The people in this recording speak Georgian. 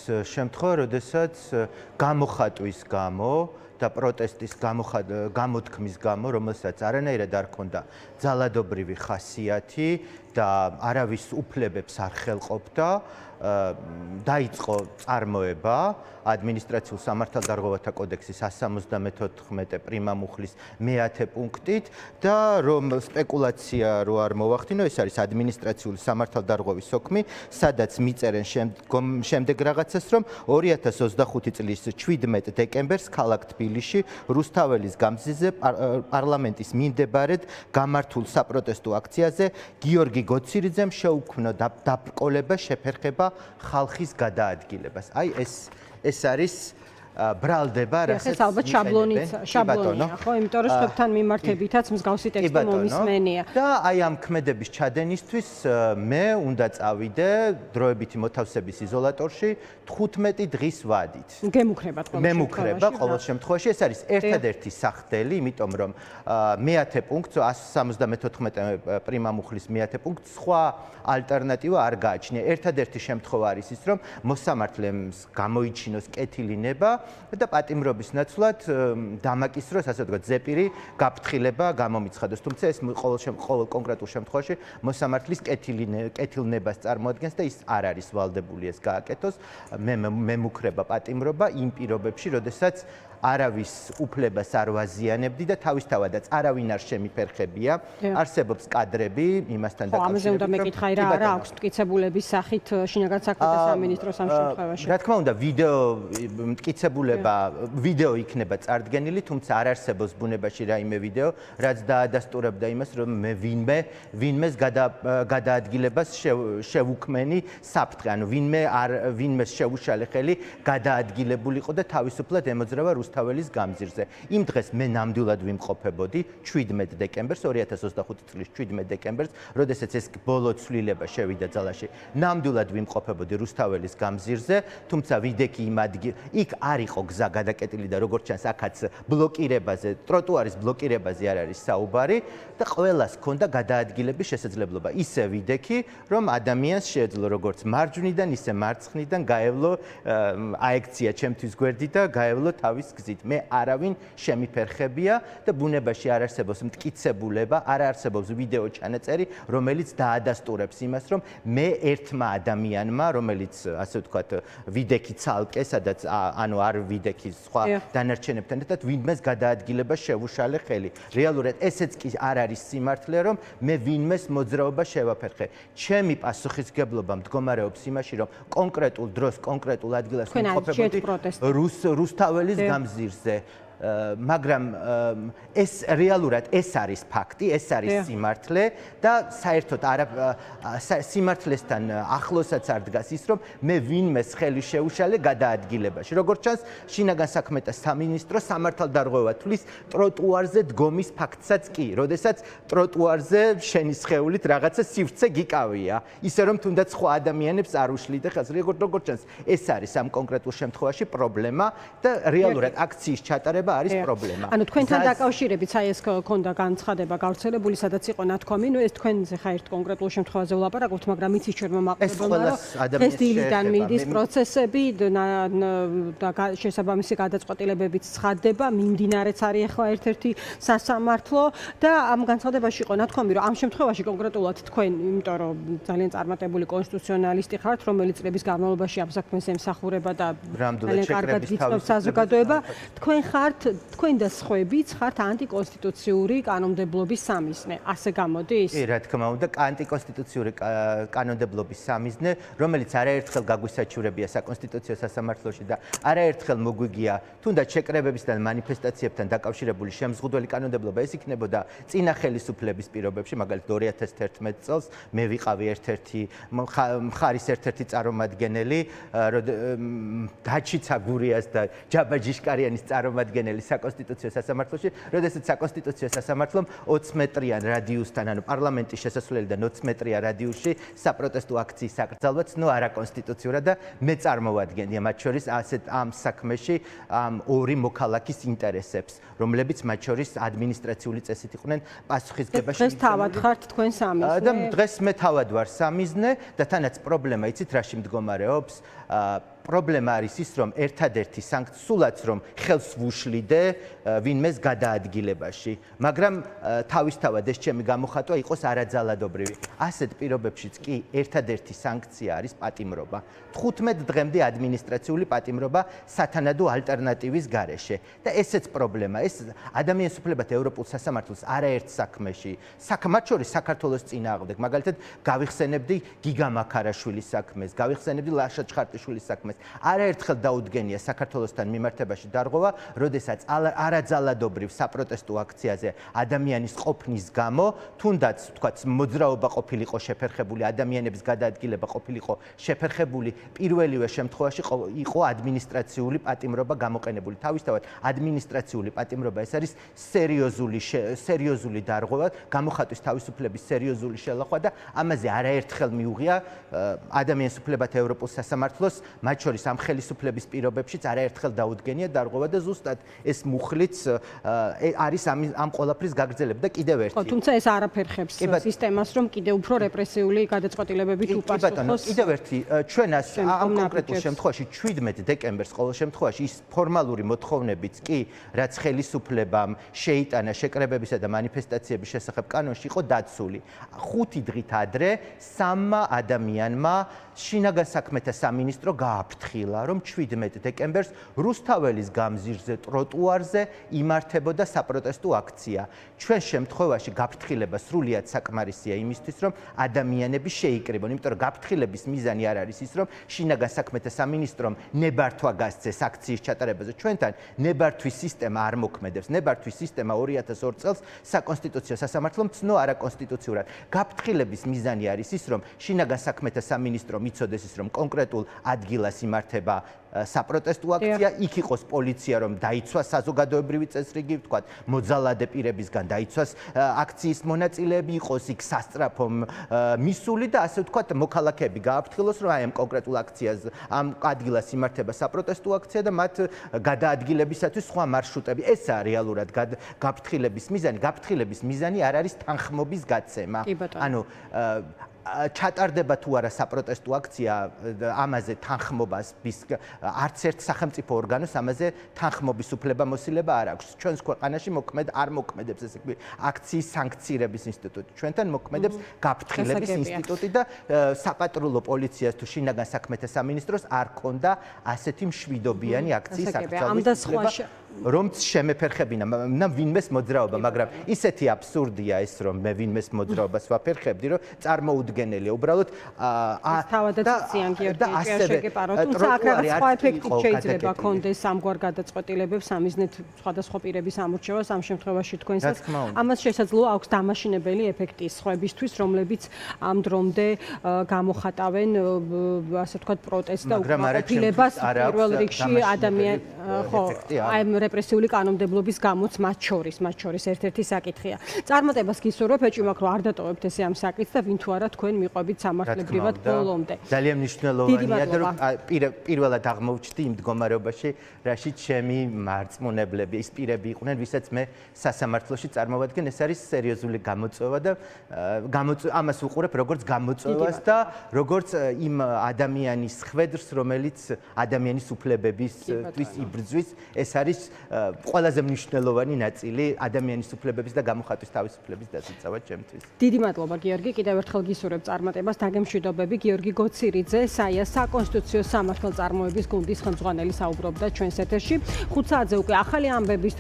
შემთხვევა, როდესაც გამოხატვის გამო და პროტესტის გამოთქმის გამო, რომელსაც არანაირად არ ჰქონდა ძალადობრივი ხასიათი და არავის უფლებებს არ ხელყოფდა, დაიწყო წარმოება ადმინისტრაციულ სამართალდარღვევათა კოდექსის 174 პრიმა მუხლის მე-10 პუნქტით და რომ სპეკულაცია რო არ მოვახდინო, ეს არის ადმინისტრაციული სამართალდარღვევის სოქმი, სადაც მიწერენ შემდეგ რაღაცას, რომ 2025 წლის 17 დეკემბერს ქალაქ თბილისში რუსთაველის გამზირზე პარლამენტის მიმდებარედ გამართულ საპროტესტო აქციაზე გიორგი გოცირიძემ შეუქმნა დაბრკოლება შეფერხება ხალხის გადაადგილებას. აი ეს არის ბრალდება, რასაც ალბათ შაბლონია, ხო, იმიტომ რომ სხვებთან მიმართებითაც მსგავსი ტექსტი მომისმენია. და აი ამ ქმედების ჩადენისთვის მე უნდა წავიდე დროებითი მოთავსების იზოლატორში 15 დღის ვადით. მემუქრება ყოველ შემთხვევაში. ეს არის ერთადერთი სახდელი, იმიტომ რომ მე-10 პუნქტს 174 პრიმა მუხლის მე-10 პუნქტს სხვა ალტერნატივა არ გააჩნია. ერთადერთი შემთხვევა არის ის, რომ მოსამართლემს გამოიჩინოს კეთილი ნება და პატიმრობის ნაცვლად დამაკისროს, ასე ვთქვათ, ზეპირი გაფრთხილება გამომიცხადოს. თუმცა ეს ყოველ კონკრეტულ შემთხვევაში მოსამართლის კეთილნებას წარმოადგენს და ის არ არის ვალდებული ეს გააკეთოს. მემუქრება პატიმრობა იმ პირობებში, როდესაც არავის უფლებას არ ვაზიანებდი და თავისთავადაც არავინ არ შემიფერხებია. არსებობს კადრები იმასთან დაკავშირებით. ამაზე უნდა მეკითხა, რა არა აქვს მტკიცებულების სახით შინაგან საქმეთა სამინისტროს ამ შემთხვევაში. რა თქმა უნდა, ვიდეო იქნება წარდგენილი, თუმცა არ არსებობს ბუნებაში რაიმე ვიდეო, რაც დაადასტურებდა იმას, რომ მე ვინმეს გადაადგილებას შევუქმენი საფრთხე, ანუ ვინმეს შეუშალე ხელი გადაადგილებულიყო და თავისუფლად ემოძრავა რუსთაველის გამზირზე. იმ დღეს მე ნამდვილად ვიმყოფებოდი 17 დეკემბერს 2025 წლის 17 დეკემბერს, როდესაც ეს ბოლო ცვლილება შევიდა ძალაში. ნამდვილად ვიმყოფებოდი რუსთაველის გამზირზე, თუმცა ვიდექი იმ იქ არ იყო გზა გადაკეტილი და როგორც ჩანს, აქაც ბლოკირებაზე, ტროტუარის ბლოკირებაზე არ არის საუბარი და ყველას ჰქონდა გადაადგილების შესაძლებლობა. ისე ვიდექი, რომ ადამიანს შეეძლო როგორც მარჯვნიდან, ისე მარცხნიდან გაევლო აექცია ჩემთვის გვერდით და გაევლო თავის გზით. მე არავინ შემიფერხებია და ბუნებაში არ არსებობს მტკიცებულება, არ არსებობს ვიდეო ჩანაწერი, რომელიც დაადასტურებს იმას, რომ მე ერთმა ადამიანმა, რომელიც ასე ვთქვათ, ვიდექი ცალკე, სადაც ანუ არ ვიდექის სხვა დანარჩენებთან ერთად ვინმეს გადაადგილება შევუშალე ხელი. რეალურად ესეც კი არ არის სიმართლე, რომ მე ვინმეს მოძრაობა შევაფერხე. ჩემი პასუხისგებლობა მდგომარეობს იმაში, რომ კონკრეტულ დროს, კონკრეტულ ადგილას ვიმყოფებოდი რუსთაველის გამზირზე. მაგრამ ეს რეალურად ეს არის ფაქტი, ეს არის სიმართლე და საერთოდ სიმართლესთან ახლოსაც არ დგას ის, რომ მე ვინმეს ხელი შევუშალე გადაადგილებაში. როგორც ჩანს, შინაგან საქმეთა სამინისტრო სამართალდარღვევა თვლის ტროტუარზე დგომის ფაქტსაც კი, როდესაც ტროტუარზე შენი სხეულით რაღაცა სივრცე გიკავია, ისე რომ თუნდაც სხვა ადამიანებს არ უშლიდე ხელს. როგორც ჩანს, ეს არის ამ კონკრეტულ შემთხვევაში პრობლემა და რეალურად აქციის ჩატარება არის პრობლემა. ანუ თქვენთან დაკავშირებით აი ეს ქონდა განცხადება გავრცელებული, სადაც იყო ნათქვამი, ეს თქვენზე ხა ერთ კონკრეტულ შემთხვევაზე ვლაპარაკობთ, მაგრამ იცის ჩვენ მომაყურებელმა, რომ ეს დილიდან მიდის პროცესები და შესაბამისი გადაწყვეტილებებიც ცხადდება, მიმდინარეც არის ახლა ერთ-ერთი სასამართლო და ამ განცხადებაში იყო ნათქვამი, რომ ამ შემთხვევაში კონკრეტულად თქვენ, იმიტომ რომ ძალიან წარმატებული კონსტიტუციონალისტი ხართ, რომელიც წლების განმავლობაში ამ საქმეს ემსახურება და ძალიან კარგად გიწყობს საზოგადოება, თქვენ და სხვაებიც ხართ ანტიკონსტიტუციური კანონმდებლობის სამიზნე. ასე გამოდის? კი, რა თქმა უნდა, ანტიკონსტიტუციური კანონმდებლობის სამიზნე, რომელიც არაერთხელ გაგვისაჩურებია საკონსტიტუციო სასამართლოში და არაერთხელ მოგვიგია თუნდაც შეკრებების და მანიფესტაციებთან დაკავშირებული შემზღუდველი კანონმდებლობა, ეს იქნებოდა წინა ხელისუფლების პირობებში, მაგალითად 2011 წელს მე ვიყავი მხარის ერთ-ერთი წარმომადგენელი, დაჩიცა გურიას და ჯაბა ჯიშკარიანის წარმომადგენელი საკონსტიტუციო სასამართლოში, როდესაც საკონსტიტუციო სასამართლომ 20 მეტრიან რადიუსთან, ანუ პარლამენტის შესასვლელიდან 20 მეტრიან რადიუსში საპროტესტო აქციის აკრძალვა ცნო არაკონსტიტუციურად და მე წარმოვადგენია მათ შორის ამ საქმეში ამ ორი მოქალაქის ინტერესებს, რომლებიც მათ შორის ადმინისტრაციული წესით იყვნენ პასუხისგებაში. დღეს თავად ხართ თქვენ სამიზნე? და დღეს მე თავად ვარ სამიზნე და თანაც პრობლემა იცით რაში მდგომარეობს? პრობლემა არის ის, რომ ერთადერთი სულაც რომ ხელს ვუშლიდე ვინმეს გადაადგილებაში, მაგრამ თავისთავად ეს ჩემი გამოხატვა იყოს არაძალადობრივი. ასეთ პირობებშიც კი ერთადერთი სანქცია არის პატიმრობა. 15 დღემდე ადმინისტრაციული პატიმრობა სათანადო ალტერნატივის გარეშე. და ესეც პრობლემა. ეს ადამიანის უფლებათა ევროპულ სასამართლოს არაერთ საქმეში, მათ შორის საქართველოს წინააღმდეგ, მაგალითად, გავიხსენებდი გიგა მაქარაშვილის საქმეს, გავიხსენებდი ლაშა ჩხარტიშვილის საქმეს. არაერთხელ დაუდგენია საქართველოსთან მიმართებაში დარღვევა, როდესაც არაძალადობრივ საპროტესტო აქციაზე ადამიანის ყოფნის გამო, თუნდაც თქვათ მოძრაობა ყოფილიყო შეფერხებული, ადამიანების გადაადგილება ყოფილიყო შეფერხებული, პირველივე შემთხვევაში იყო ადმინისტრაციული პატიმრობა გამოყენებული. თავისთავად ადმინისტრაციული პატიმრობა ეს არის სერიოზული დარღვევა, გამოხატვის თავისუფლების სერიოზული შელახვა და ამაზე არაერთხელ მიუღია ადამიანის უფლებათა ევროპულ სასამართლოს, მათ შორის ამ ხელისუფლების პირობებშიც არაერთხელ დაუდგენია დარღვევა და ზუსტად ეს მუხლიც არის ამ ყველაფრის გაგრძელება და კიდევ ერთი. თუმცა ეს არაფერ ხებს სისტემას, რომ კიდევ უფრო რეპრესიული გადაწყვეტილებებით უპასუხოს. კიდევ ერთი ჩვენ ამ კონკრეტულ შემთხვევაში 17 დეკემბერს ყოველ შემთხვევაში ის ფორმალური მოთხოვნებიც კი, რაც ხელისუფლებამ შეიტანა შეკრებებისა და მანიფესტაციების შესახებ კანონში იყო დაცული. 5 დღით ადრე სამმა ადამიანმა შინაგან საქმეთა სამინისტრო გააფრთხილა, რომ 17 დეკემბერს რუსთაველის გამზირზე ტროტუარზე იმართებოდა საპროტესტო აქცია. ჩვენ შემთხვევაში გაფრთხილება სრულიად საკმარისია იმისთვის, რომ ადამიანები შეიკრიბონ, იმიტომ რომ გაფრთხილების მიზანი არ არის ის, რომ შინაგან საქმეთა სამინისტრომ ნებართვა გასცეს აქციის ჩატარებაზე. ჩვენთან ნებართვის სისტემა არ მოქმედებს. ნებართვის სისტემა 2002 წელს საკონსტიტუციო სასამართლომ ცნო არაკონსტიტუციურად. გაფრთხილების მიზანი არის ის, რომ შინაგან საქმეთა სამინისტრომ იცოდეს ის, რომ კონკრეტულ ადგილას იმართება საპროტესტო აქცია, იქ იყოს პოლიცია, რომ დაიცვას საზოგადოებრივი წესრიგი, ვთქვათ, მოძალადე პირებისგან დაიცვას აქციის მონაწილეები, იყოს იქ სასწრაფო მისული და ასე ვთქვათ, მოქალაქეები გააფრთხილოს, რომ აი ამ კონკრეტულ აქციაზე, ამ ადგილას იმართება საპროტესტო აქცია და მათ გადაადგილებისათვის სხვა მარშრუტები. ესაა რეალურად გაფრთხილების მიზანი. გაფრთხილების მიზანი არ არის თანხმობის გაცემა. ანუ ჩატარდება თუ არა საპროტესტო აქცია, ამაზე თანხმობას არც ერთ სახელმწიფო ორგანოს ამაზე თანხმობის უფლებამოსილება არ აქვს. ჩვენს ქვეყანაში არ მოქმედებს ესე იგი აქციის სანქცირების ინსტიტუტი. ჩვენთან მოქმედებს გაფრთხილების ინსტიტუტი და საპატრულო პოლიციას თუ შინაგან საქმეთა სამინისტროს არ ქონდა ასეთი მშვიდობიანი აქციის აკრძალვის რომც შემეფერხებინა ვინმეს მოძრაობა, მაგრამ ისეთი აბსურდია ეს, რომ მე ვინმეს მოძრაობას ვაფერხებდი, რომ წარმოუდგენელია უბრალოდ თავადაც ციან გიორგი შეგეპარო, თუმცა აქ რაღაც სხვა ეფექტი შეიძლება ქონდეს ამგვარ გადაწყვეტილებებს ამიზნეთ სხვადასხვა პირების ამორჩევას ამ შემთხვევაში თქვენსაც ამას შესაძლოა აქვს დამაშინებელი ეფექტი სხვებისთვის, რომლებიც ამ დრომდე გამოხატავენ ასე ვთქვათ პროტესტს და უკმაყოფილებას პირველ რიგში ადამიანს რეპრესიული კანონმდებლობის გამოც მათ შორის ერთ-ერთი საკითხია. წარმატებას გისურვებ, ეჭვმაქ რომ არ დატოვებთ ესე ამ საკითხს და ვინ თუ არა თქვენ მიყვებით სამართლებრივად ბოლომდე. ძალიან მნიშვნელოვანია და რომ პირველად აღმოჩნდი იმ მდგომარეობაში, რაშიც ჩემი მარწმუნებლები, ის პირები იყვნენ, ვისაც მე სასამართლოში წარმოვადგენ, ეს არის სერიოზული გამოწვევა და ამას უყურებ როგორც გამოწვევას და როგორც იმ ადამიანის ხვედრს, რომელიც ადამიანის უფლებებისთვის იბრძვის, ეს არის ყველაზე მნიშვნელოვანი ნაწილი ადამიანის უფლებების და გამოხატვის თავისუფლების დასაცავად ჩემთვის. დიდი მადლობა გიორგი, კიდევ ერთხელ გისურვებ წარმატებას, დაგემშვიდობები. გიორგი გოცირიძე, საია საკონსტიტუციო სამართალწარმოების გუნდის ხელმძღვანელი საუბრობდა ჩვენს ეთერში. 5 საათზე უკვე ახალი ამბების